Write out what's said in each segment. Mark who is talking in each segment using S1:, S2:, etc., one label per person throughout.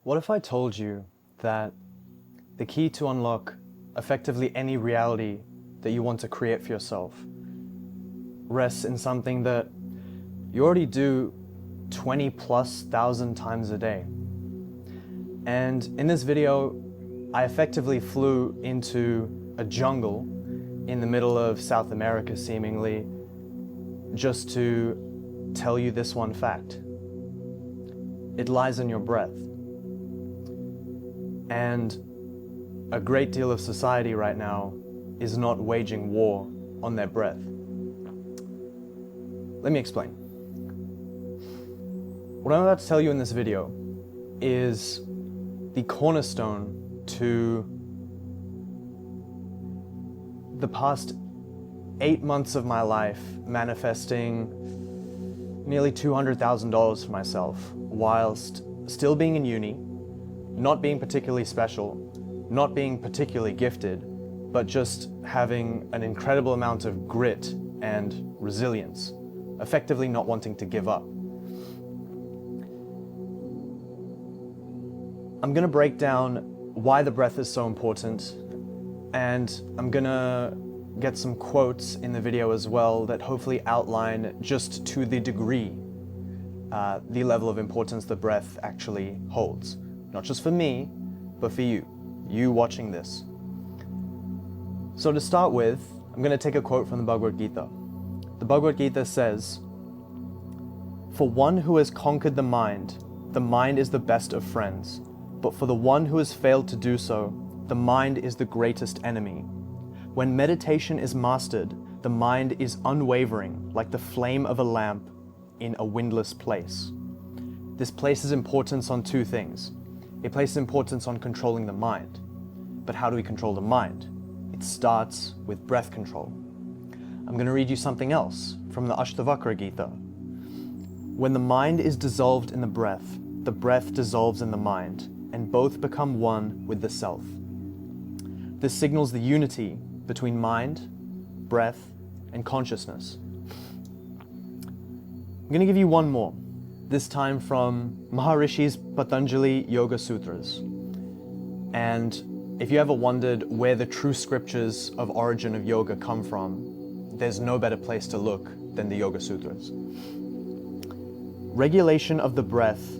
S1: What if I told you that the key to unlock effectively any reality that you want to create for yourself rests in something that you already do 20,000+ times a day? And in this video, I effectively flew into a jungle in the middle of South America, seemingly, just to tell you this one fact. It lies in your breath. And a great deal of society right now is not waging war on their breath. Let me explain. What I'm about to tell you in this video is the cornerstone to the past 8 months of my life manifesting nearly $200,000 for myself whilst still being in uni, not being particularly special, not being particularly gifted, but just having an incredible amount of grit and resilience, effectively not wanting to give up. I'm going to break down why the breath is so important, and I'm going to get some quotes in the video as well that hopefully outline just to the degree the level of importance the breath actually holds. Not just for me, but for you watching this. So to start with, I'm going to take a quote from the Bhagavad Gita. The Bhagavad Gita says, "For one who has conquered the mind is the best of friends. But for the one who has failed to do so, the mind is the greatest enemy. When meditation is mastered, the mind is unwavering, like the flame of a lamp in a windless place." This places importance on two things. It places importance on controlling the mind. But how do we control the mind? It starts with breath control. I'm going to read you something else from the Ashtavakra Gita. "When the mind is dissolved in the breath dissolves in the mind, and both become one with the self. This signals the unity between mind, breath, and consciousness." I'm going to give you one more, this time from Maharishi's Patanjali Yoga Sutras. And if you ever wondered where the true scriptures of origin of yoga come from, there's no better place to look than the Yoga Sutras. Regulation of the breath,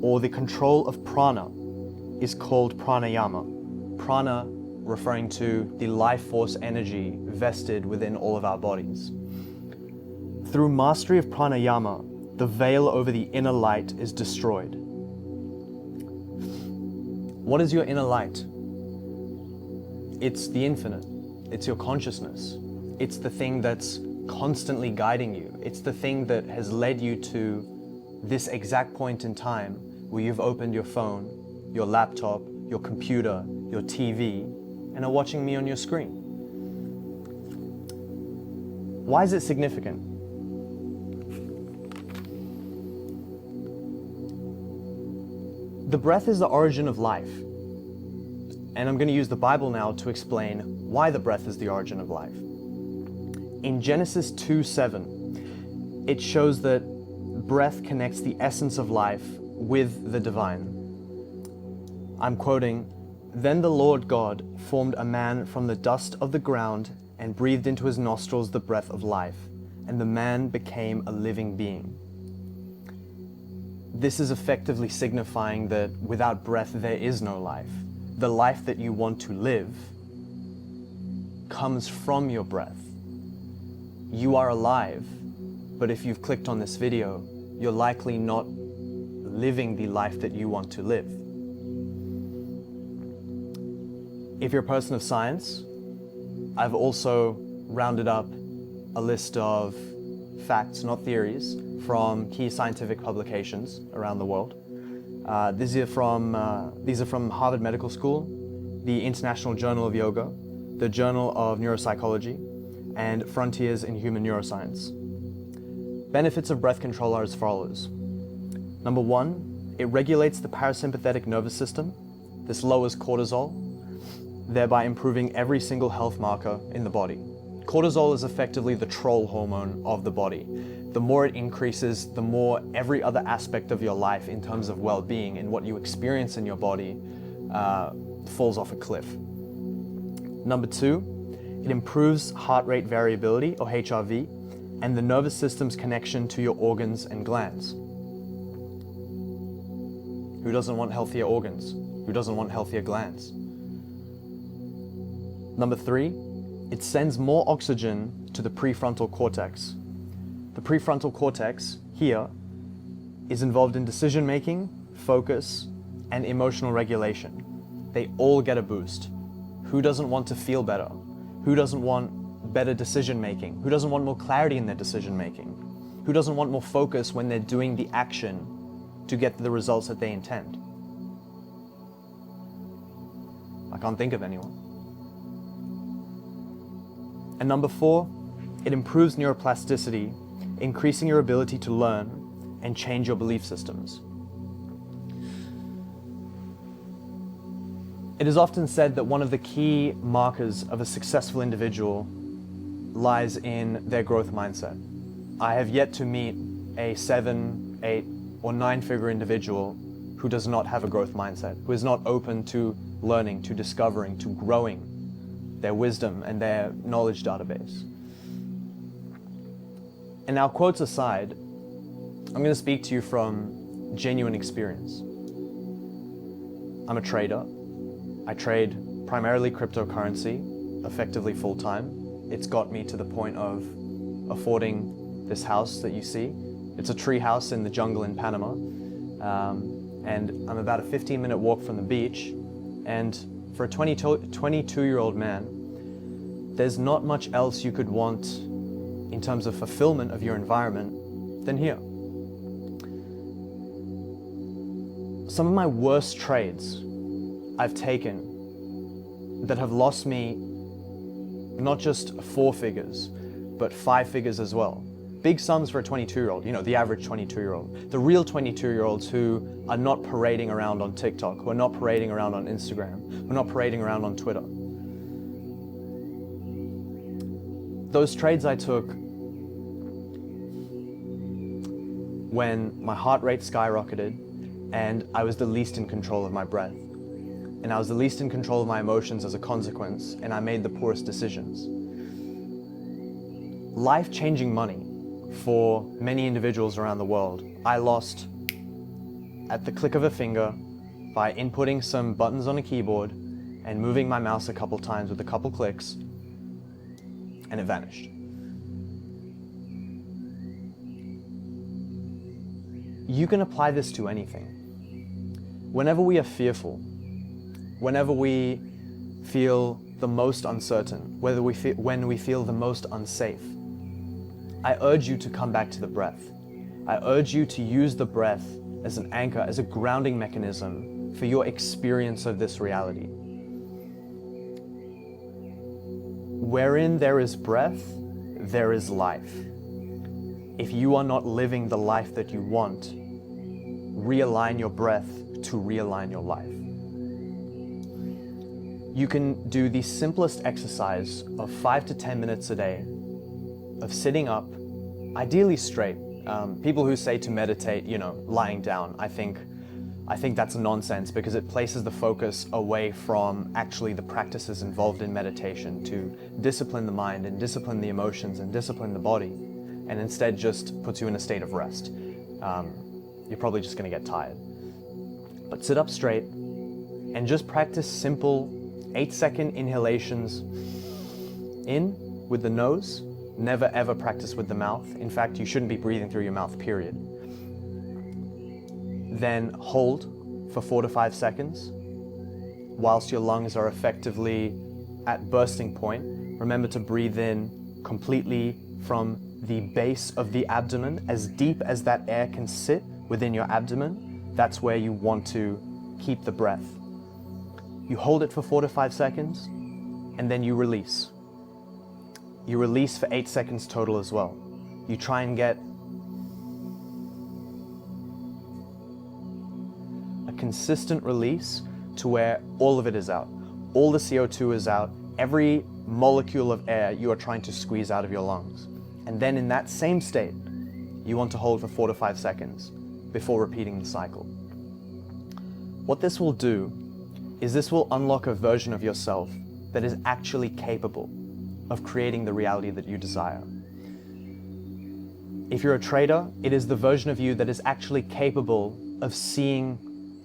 S1: or the control of prana, is called pranayama. Prana referring to the life force energy vested within all of our bodies. Through mastery of pranayama, the veil over the inner light is destroyed. What is your inner light? It's the infinite. It's your consciousness. It's the thing that's constantly guiding you. It's the thing that has led you to this exact point in time where you've opened your phone, your laptop, your computer, your TV, and are watching me on your screen. Why is it significant? The breath is the origin of life. And I'm going to use the Bible now to explain why the breath is the origin of life. In Genesis 2:7, it shows that breath connects the essence of life with the divine. I'm quoting, "Then the Lord God formed a man from the dust of the ground and breathed into his nostrils the breath of life, and the man became a living being." This is effectively signifying that without breath there is no life. The life that you want to live comes from your breath. You are alive, but if you've clicked on this video, you're likely not living the life that you want to live. If you're a person of science, I've also rounded up a list of facts, not theories, from key scientific publications around the world. These are from Harvard Medical School, the International Journal of Yoga, the Journal of Neuropsychology, and Frontiers in Human Neuroscience. Benefits of breath control are as follows. Number one, it regulates the parasympathetic nervous system. This lowers cortisol, thereby improving every single health marker in the body. Cortisol is effectively the troll hormone of the body. The more it increases, the more every other aspect of your life in terms of well-being and what you experience in your body falls off a cliff. Number 2, it improves heart rate variability, or HRV, and the nervous system's connection to your organs and glands. Who doesn't want healthier organs? Who doesn't want healthier glands? Number 3, it sends more oxygen to the prefrontal cortex. The prefrontal cortex here is involved in decision making, focus, and emotional regulation. They all get a boost. Who doesn't want to feel better? Who doesn't want better decision making? Who doesn't want more clarity in their decision making? Who doesn't want more focus when they're doing the action to get the results that they intend? I can't think of anyone. And number 4, it improves neuroplasticity, increasing your ability to learn and change your belief systems. It is often said that one of the key markers of a successful individual lies in their growth mindset. I have yet to meet a 7, 8, or 9-figure individual who does not have a growth mindset, who is not open to learning, to discovering, to growing their wisdom and their knowledge database. And now, quotes aside, I'm going to speak to you from genuine experience. I'm a trader. I trade primarily cryptocurrency, effectively full-time. It's got me to the point of affording this house that you see. It's a tree house in the jungle in Panama. And I'm about a 15-minute walk from the beach. And for a 22-year-old man, there's not much else you could want in terms of fulfillment of your environment than here. Some of my worst trades I've taken that have lost me not just 4 figures, but 5 figures as well. Big sums for a 22-year-old, you know, the average 22-year-old. The real 22-year-olds who are not parading around on TikTok, who are not parading around on Instagram, who are not parading around on Twitter. Those trades I took when my heart rate skyrocketed and I was the least in control of my breath. And I was the least in control of my emotions as a consequence, and I made the poorest decisions. Life-changing money for many individuals around the world, I lost at the click of a finger by inputting some buttons on a keyboard and moving my mouse a couple times with a couple clicks, and it vanished. You can apply this to anything. Whenever we are fearful, whenever we feel the most uncertain, when we feel the most unsafe, I urge you to come back to the breath. I urge you to use the breath as an anchor, as a grounding mechanism for your experience of this reality. Wherein there is breath, there is life. If you are not living the life that you want, realign your breath to realign your life. You can do the simplest exercise of 5 to 10 minutes a day of sitting up, ideally straight. People who say to meditate, you know, lying down, I think that's nonsense, because it places the focus away from actually the practices involved in meditation to discipline the mind and discipline the emotions and discipline the body, and instead just puts you in a state of rest. You're probably just going to get tired. But sit up straight and just practice simple 8-second inhalations in with the nose. Never ever practice with the mouth. In fact, you shouldn't be breathing through your mouth, period. Then hold for 4 to 5 seconds whilst your lungs are effectively at bursting point. Remember to breathe in completely from the base of the abdomen, as deep as that air can sit within your abdomen. That's where you want to keep the breath. You hold it for 4 to 5 seconds, and then you release. You release for 8 seconds total as well. You try and get a consistent release to where all of it is out. All the CO2 is out. Every molecule of air you are trying to squeeze out of your lungs. And then in that same state, you want to hold for 4 to 5 seconds before repeating the cycle. What this will do is this will unlock a version of yourself that is actually capable of creating the reality that you desire. If you're a trader, it is the version of you that is actually capable of seeing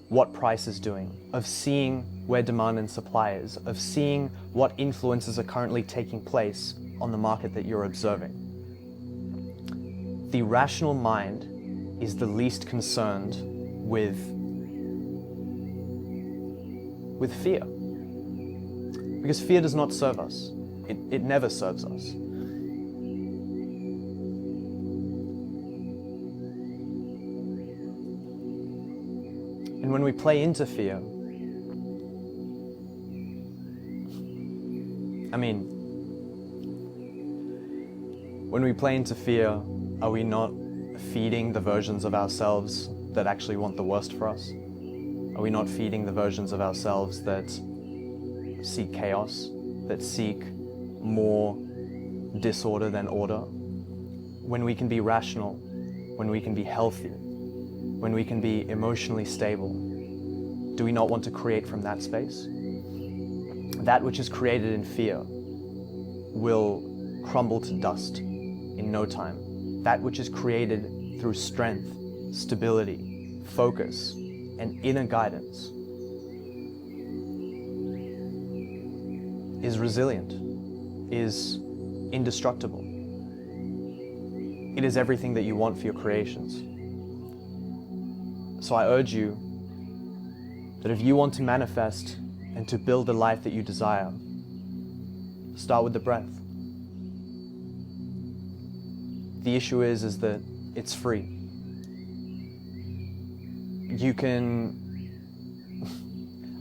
S1: what price is doing, of seeing where demand and supply is, of seeing what influences are currently taking place on the market that you're observing. The rational mind is the least concerned with fear. Because fear does not serve us. It never serves us. And when we play into fear, when we play into fear, are we not feeding the versions of ourselves that actually want the worst for us? Are we not feeding the versions of ourselves that seek chaos, that seek more disorder than order? When we can be rational, when we can be healthy, when we can be emotionally stable, do we not want to create from that space? That which is created in fear will crumble to dust in no time. That which is created through strength, stability, focus, and inner guidance is resilient, is indestructible. It is everything that you want for your creations. So I urge you that if you want to manifest and to build the life that you desire, start with the breath. The issue is that it's free. You can,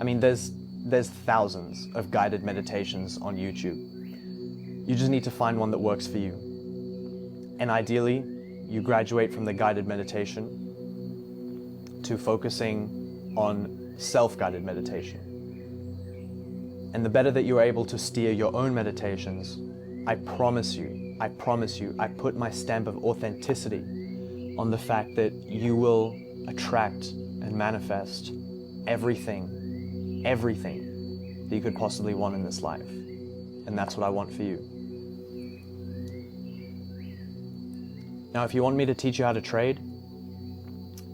S1: there's thousands of guided meditations on YouTube. You just need to find one that works for you. And ideally, you graduate from the guided meditation to focusing on self-guided meditation. And the better that you're able to steer your own meditations, I promise you, I put my stamp of authenticity on the fact that you will attract and manifest everything that you could possibly want in this life. And that's what I want for you. Now, if you want me to teach you how to trade,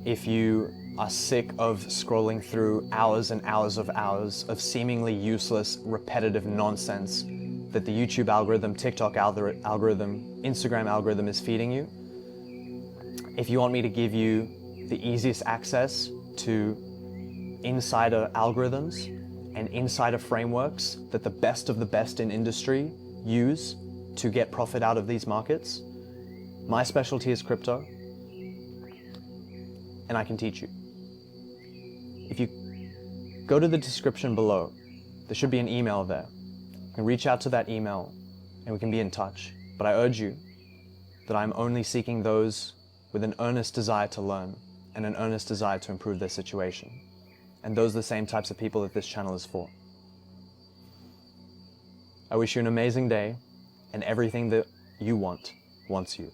S1: if you are sick of scrolling through hours and hours of seemingly useless, repetitive nonsense that the YouTube algorithm, TikTok algorithm, Instagram algorithm is feeding you, if you want me to give you the easiest access to insider algorithms and insider frameworks that the best of the best in industry use to get profit out of these markets, my specialty is crypto, and I can teach you. If you go to the description below, there should be an email there. You can reach out to that email and we can be in touch. But I urge you that I'm only seeking those with an earnest desire to learn and an earnest desire to improve their situation. And those are the same types of people that this channel is for. I wish you an amazing day, and everything that you want wants you.